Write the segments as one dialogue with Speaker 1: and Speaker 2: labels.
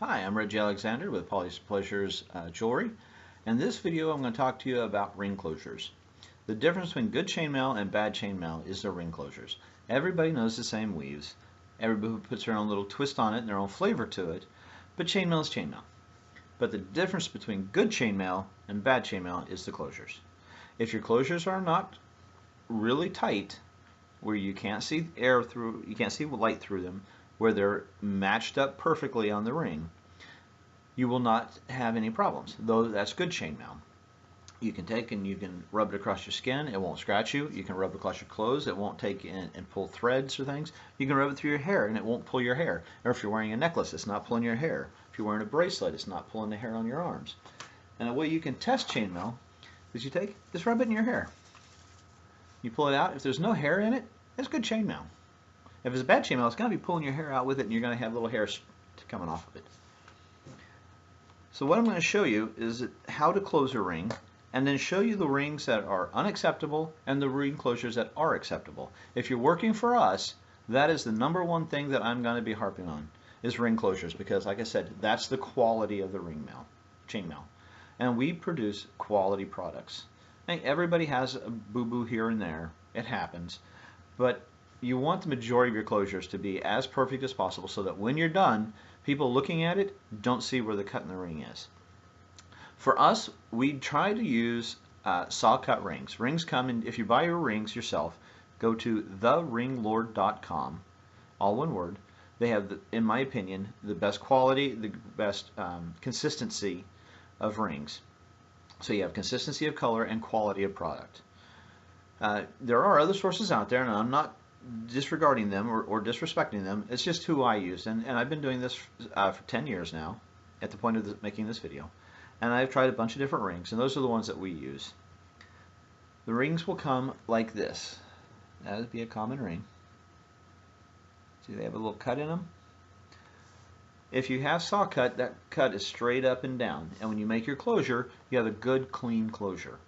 Speaker 1: Hi, I'm Reggie Alexander with Polished Pleasures Jewelry. In this video, I'm going to talk to you about ring closures. The difference between good chainmail and bad chainmail is the ring closures. Everybody knows the same weaves. Everybody puts their own little twist on it and their own flavor to it, but chainmail is chainmail. But the difference between good chainmail and bad chainmail is the closures. If your closures are not really tight, where you can't see air through, you can't see light through them, where they're matched up perfectly on the ring, you will not have any problems. Though that's good chainmail. You can take and you can rub it across your skin, it won't scratch you. You can rub it across your clothes, it won't take in and pull threads or things. You can rub it through your hair and it won't pull your hair. Or if you're wearing a necklace, it's not pulling your hair. If you're wearing a bracelet, it's not pulling the hair on your arms. And the way you can test chainmail is you just rub it in your hair. You pull it out. If there's no hair in it, it's good chainmail. If it's a bad chainmail, it's going to be pulling your hair out with it and you're going to have little hairs coming off of it. So what I'm going to show you is how to close a ring, and then show you the rings that are unacceptable and the ring closures that are acceptable. If you're working for us, that is the #1 thing that I'm going to be harping on, is ring closures, because like I said, that's the quality of the chainmail. And we produce quality products. And everybody has a boo-boo here and there. It happens. But you want the majority of your closures to be as perfect as possible so that when you're done, people looking at it don't see where the cut in the ring is. For us, we try to use saw cut rings. Rings come in, if you buy your rings yourself, go to theringlord.com, all one word. They have, in my opinion, the best quality, the best consistency of rings. So you have consistency of color and quality of product. There are other sources out there, and I'm not disregarding them or disrespecting them. It's just who I use, and I've been doing this for 10 years now at the point of making this video, and I've tried a bunch of different rings, and those are the ones that we use. The rings will come like this. That would be a common ring. See, they have a little cut in them. If you have saw cut, that cut is straight up and down, and when you make your closure, you have a good clean closure.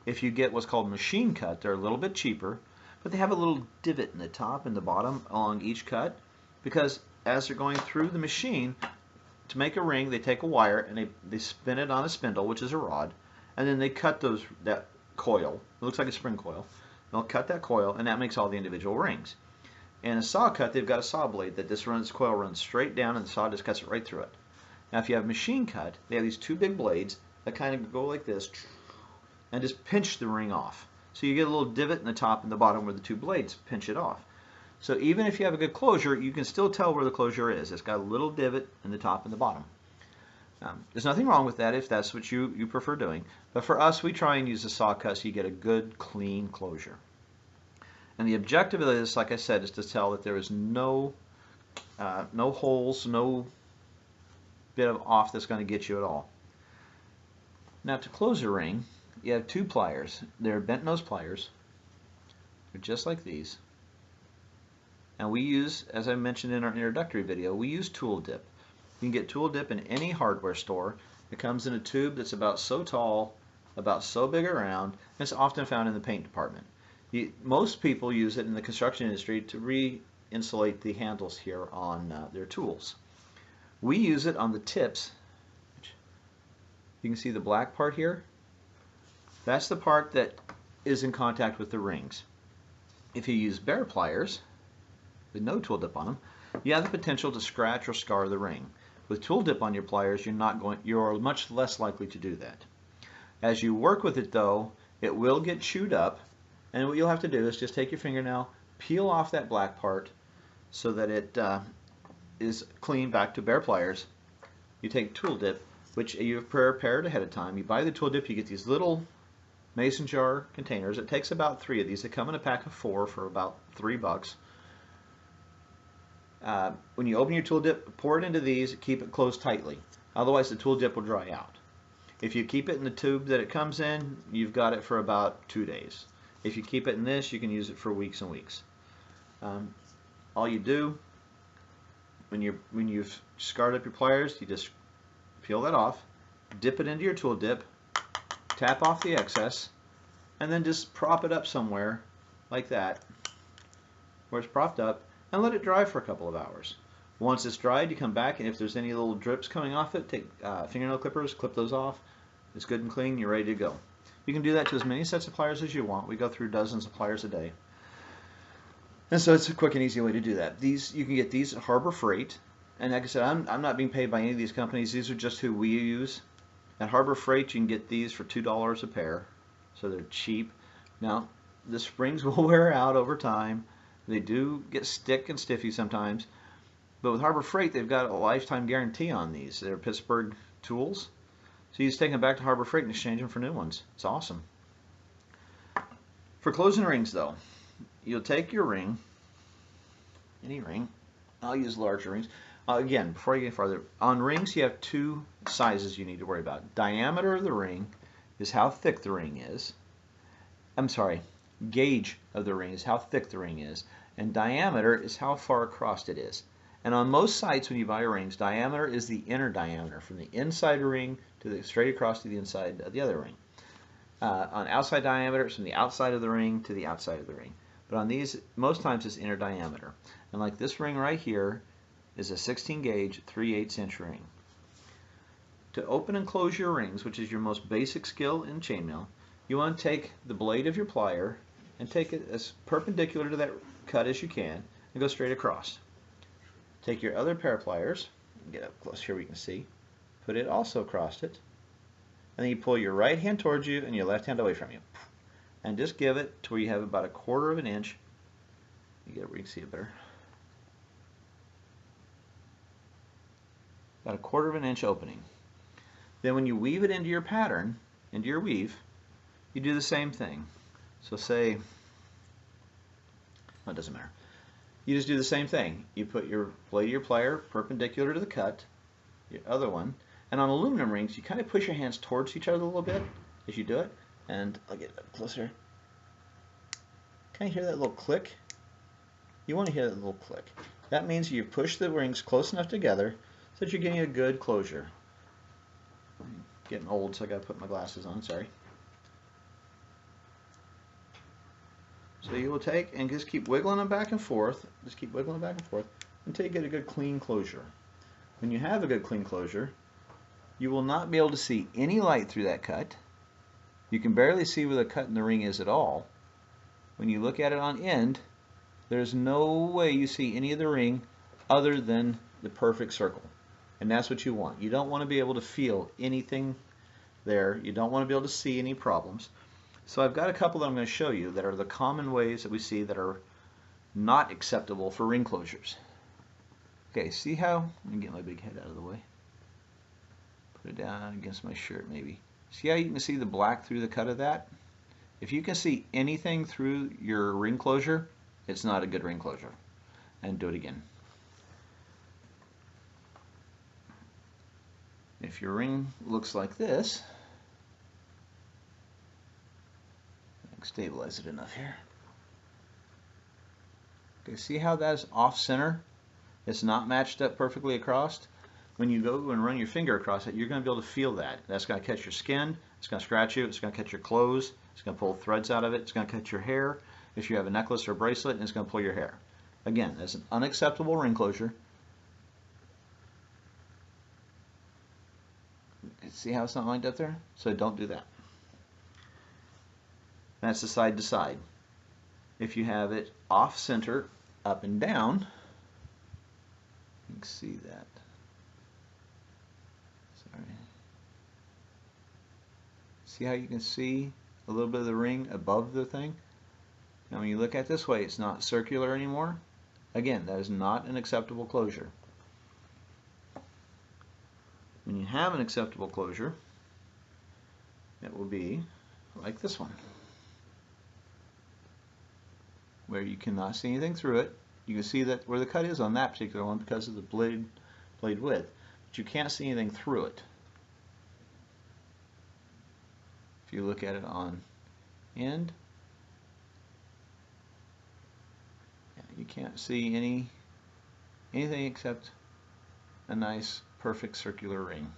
Speaker 1: If you get what's called machine cut, they're a little bit cheaper, but they have a little divot in the top and the bottom along each cut, because as they're going through the machine to make a ring, they take a wire and they spin it on a spindle, which is a rod, and then they cut that coil. It looks like a spring coil. They'll cut that coil, and that makes all the individual rings. In a saw cut, they've got a saw blade that this coil runs straight down, and the saw just cuts it right through it. Now, if you have machine cut, they have these two big blades that kind of go like this and just pinch the ring off. So you get a little divot in the top and the bottom where the two blades pinch it off. So even if you have a good closure, you can still tell where the closure is. It's got a little divot in the top and the bottom. There's nothing wrong with that if that's what you prefer doing. But for us, we try and use a saw cut so you get a good, clean closure. And the objective of this, like I said, is to tell that there is no holes, no bit of off that's going to get you at all. Now, to close a ring, you have two pliers. They're bent nose pliers. They're just like these. And we use, as I mentioned in our introductory video, we use tool dip. You can get tool dip in any hardware store. It comes in a tube that's about so tall, about so big around, and it's often found in the paint department. Most people use it in the construction industry to re-insulate the handles here on their tools. We use it on the tips. You can see the black part here. That's the part that is in contact with the rings. If you use bare pliers with no tool dip on them, you have the potential to scratch or scar the ring. With tool dip on your pliers, you're much less likely to do that. As you work with it though, it will get chewed up, and what you'll have to do is just take your fingernail, peel off that black part so that it is clean back to bare pliers. You take tool dip, which you've prepared ahead of time. You buy the tool dip, you get these little mason jar containers. It takes about 3 of these. They come in a pack of 4 for about $3. When you open your tool dip, pour it into these, keep it closed tightly. Otherwise the tool dip will dry out. If you keep it in the tube that it comes in, you've got it for about 2 days. If you keep it in this, you can use it for weeks and weeks. All you do, when you've scarred up your pliers, you just peel that off, dip it into your tool dip, tap off the excess, and then just prop it up somewhere like that, where it's propped up, and let it dry for a couple of hours. Once it's dried, you come back, and if there's any little drips coming off it, take fingernail clippers, clip those off. It's good and clean, you're ready to go. You can do that to as many sets of pliers as you want. We go through dozens of pliers a day. And so it's a quick and easy way to do that. You can get these at Harbor Freight. And like I said, I'm not being paid by any of these companies. These are just who we use. At Harbor Freight, you can get these for $2 a pair. So they're cheap. Now, the springs will wear out over time. They do get stick and stiffy sometimes. But with Harbor Freight, they've got a lifetime guarantee on these. They're Pittsburgh tools. So you just take them back to Harbor Freight and exchange them for new ones. It's awesome. For closing rings, though, you'll take your ring, any ring. I'll use larger rings. Again, before you get farther, on rings you have two sizes you need to worry about. Diameter of the ring is how thick the ring is. I'm sorry, gauge of the ring is how thick the ring is, and diameter is how far across it is. And on most sites when you buy rings, diameter is the inner diameter, from the inside of the ring to the straight across to the inside of the other ring. On outside diameter, it's from the outside of the ring to the outside of the ring. But on these, most times it's inner diameter. And like this ring right here is a 16 gauge 3/8 inch ring. To open and close your rings, which is your most basic skill in chainmail, you want to take the blade of your plier and take it as perpendicular to that cut as you can and go straight across. Take your other pair of pliers, get up close here we can see, put it also across it, and then you pull your right hand towards you and your left hand away from you. And just give it to where you have about 1/4 of an inch. You get it where you can see it better. About 1/4 of an inch opening. Then when you weave it into your pattern, into your weave, you do the same thing. So say, well, it doesn't matter. You just do the same thing. You put your blade of your plier perpendicular to the cut, your other one, and on aluminum rings you kind of push your hands towards each other a little bit as you do it. And I'll get up closer. Can you hear that little click? You want to hear that little click. That means you push the rings close enough together so that you're getting a good closure. I'm getting old, so I got to put my glasses on, sorry. So you will take and just keep wiggling them back and forth. Just keep wiggling them back and forth until you get a good clean closure. When you have a good clean closure, you will not be able to see any light through that cut. You can barely see where the cut in the ring is at all. When you look at it on end, there's no way you see any of the ring other than the perfect circle. And that's what you want. You don't want to be able to feel anything there. You don't want to be able to see any problems. So I've got a couple that I'm going to show you that are the common ways that we see that are not acceptable for ring closures. Okay, see how, let me get my big head out of the way. Put it down against my shirt maybe. See how you can see the black through the cut of that? If you can see anything through your ring closure, it's not a good ring closure. And do it again. If your ring looks like this, I can stabilize it enough here. Okay, see how that's off center? It's not matched up perfectly across. When you go and run your finger across it, you're going to be able to feel that. That's going to catch your skin, it's going to scratch you, it's going to catch your clothes, it's going to pull threads out of it, it's going to catch your hair. If you have a necklace or a bracelet, and it's going to pull your hair. Again, that's an unacceptable ring closure. See how it's not lined up there? So don't do that. That's the side to side. If you have it off center, up and down, you can see that. Sorry. See how you can see a little bit of the ring above the thing? Now when you look at it this way, it's not circular anymore. Again, that is not an acceptable closure. When you have an acceptable closure, it will be like this one, where you cannot see anything through it. You can see that where the cut is on that particular one because of the blade width, but you can't see anything through it. If you look at it on end, you can't see anything except a nice perfect circular ring.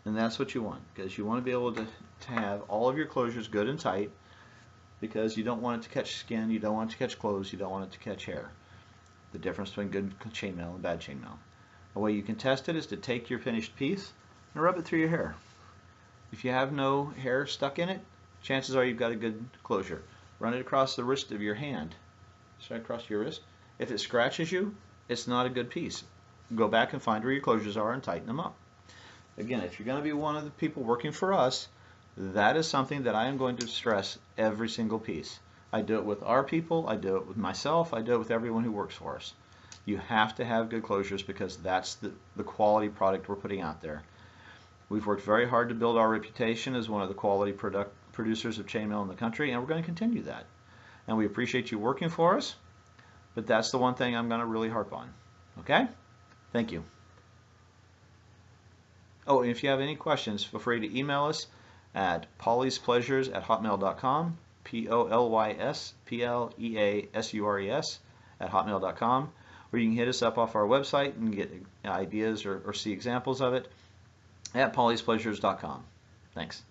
Speaker 1: And that's what you want, because you want to be able to have all of your closures good and tight, because you don't want it to catch skin, you don't want it to catch clothes, you don't want it to catch hair. the difference between good chainmail and bad chainmail. The way you can test it is to take your finished piece and rub it through your hair. If you have no hair stuck in it, chances are you've got a good closure. Run it across the wrist of your hand. Straight across your wrist. If it scratches you, it's not a good piece. Go back and find where your closures are and tighten them up. Again, if you're going to be one of the people working for us, that is something that I am going to stress every single piece. I do it with our people, I do it with myself, I do it with everyone who works for us. You have to have good closures because that's the quality product we're putting out there. We've worked very hard to build our reputation as one of the quality producers of chainmail in the country, and we're going to continue that. And we appreciate you working for us, but that's the one thing I'm going to really harp on. Okay? Thank you. Oh, and if you have any questions, feel free to email us at pollyspleasures@hotmail.com, POLYSPLEASURES@hotmail.com, or you can hit us up off our website and get ideas or see examples of it at pollyspleasures.com. Thanks.